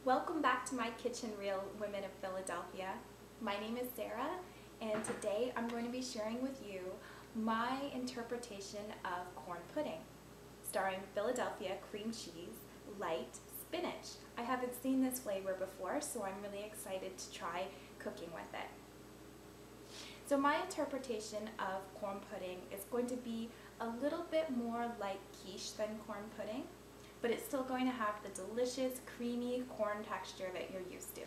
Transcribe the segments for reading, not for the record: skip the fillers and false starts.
Welcome back to my kitchen reel, Women of Philadelphia. My name is Sarah, and today I'm going to be sharing with you my interpretation of corn pudding, starring Philadelphia cream cheese, light spinach. I haven't seen this flavor before, so I'm really excited to try cooking with it. So my interpretation of corn pudding is going to be a little bit more like quiche than corn pudding, but it's still going to have the delicious, creamy corn texture that you're used to.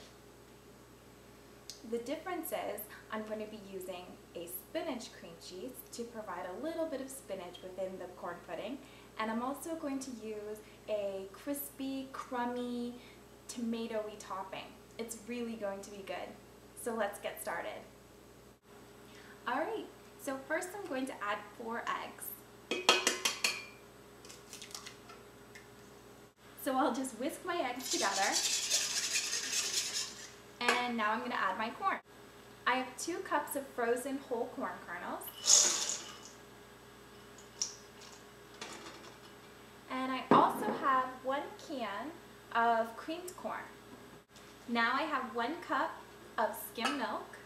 The difference is I'm going to be using a spinach cream cheese to provide a little bit of spinach within the corn pudding, and I'm also going to use a crispy, crummy, tomatoey topping. It's really going to be good. So let's get started. Alright, so first I'm going to add 4 eggs. So I'll just whisk my eggs together, and now I'm going to add my corn. I have 2 cups of frozen whole corn kernels, and I also have 1 can of creamed corn. Now I have 1 cup of skim milk,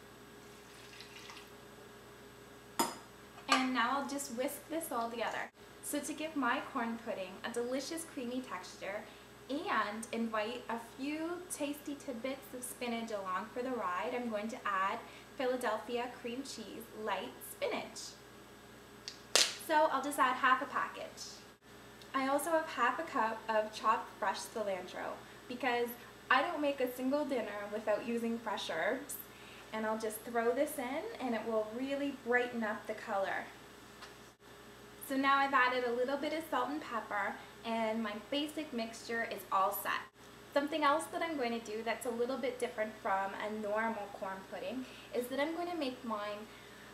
and now I'll just whisk this all together. So to give my corn pudding a delicious creamy texture and invite a few tasty tidbits of spinach along for the ride, I'm going to add Philadelphia cream cheese light spinach. So I'll just add half a package. I also have half a cup of chopped fresh cilantro because I don't make a single dinner without using fresh herbs, and I'll just throw this in and it will really brighten up the color. So now I've added a little bit of salt and pepper, and my basic mixture is all set. Something else that I'm going to do that's a little bit different from a normal corn pudding is that I'm going to make mine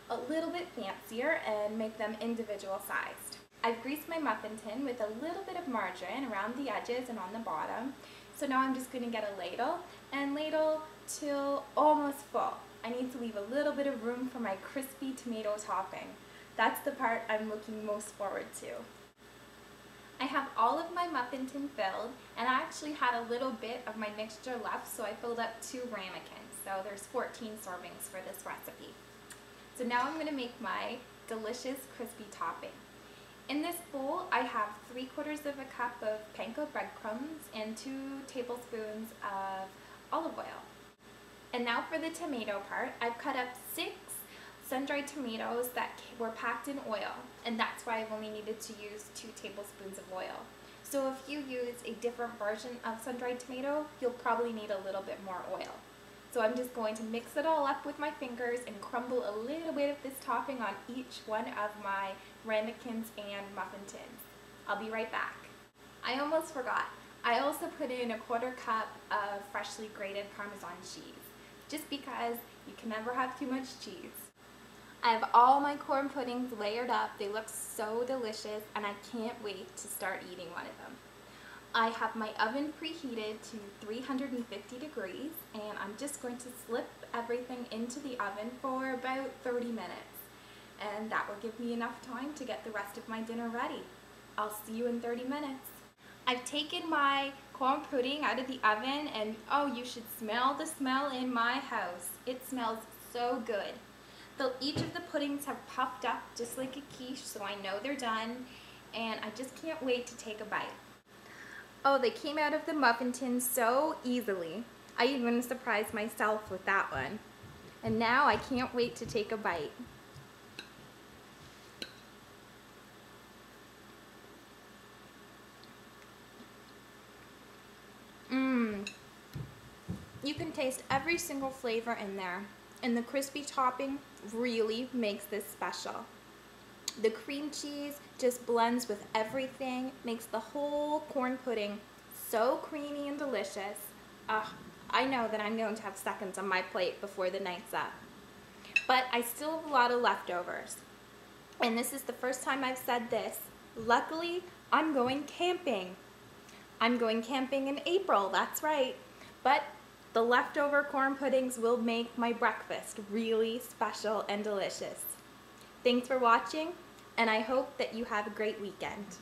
a little bit fancier and make them individual sized. I've greased my muffin tin with a little bit of margarine around the edges and on the bottom. So now I'm just going to get a ladle and ladle till almost full. I need to leave a little bit of room for my crispy tomato topping. That's the part I'm looking most forward to. I have all of my muffin tin filled, and I actually had a little bit of my mixture left, so I filled up 2 ramekins. So there's 14 servings for this recipe. So now I'm going to make my delicious crispy topping. In this bowl, I have 3/4 of a cup of panko breadcrumbs and 2 tablespoons of olive oil. And now for the tomato part, I've cut up 6 sun-dried tomatoes that were packed in oil, and that's why I've only needed to use 2 tablespoons of oil. So if you use a different version of sun-dried tomato, you'll probably need a little bit more oil. So I'm just going to mix it all up with my fingers and crumble a little bit of this topping on each one of my ramekins and muffin tins. I'll be right back. I almost forgot. I also put in a 1/4 cup of freshly grated Parmesan cheese, just because you can never have too much cheese. I have all my corn puddings layered up. They look so delicious, and I can't wait to start eating one of them. I have my oven preheated to 350 degrees, and I'm just going to slip everything into the oven for about 30 minutes. And that will give me enough time to get the rest of my dinner ready. I'll see you in 30 minutes. I've taken my corn pudding out of the oven, and oh, you should smell the smell in my house. It smells so good. Each of the puddings have puffed up just like a quiche, so I know they're done, and I just can't wait to take a bite. Oh, they came out of the muffin tin so easily. I even surprised myself with that one. And now I can't wait to take a bite. You can taste every single flavor in there, and the crispy topping really makes this special. The cream cheese just blends with everything, makes the whole corn pudding so creamy and delicious. I know that I'm going to have seconds on my plate before the night's up. But I still have a lot of leftovers. And this is the first time I've said this. Luckily, I'm going camping. I'm going camping in April, that's right. But the leftover corn puddings will make my breakfast really special and delicious. Thanks for watching, and I hope that you have a great weekend.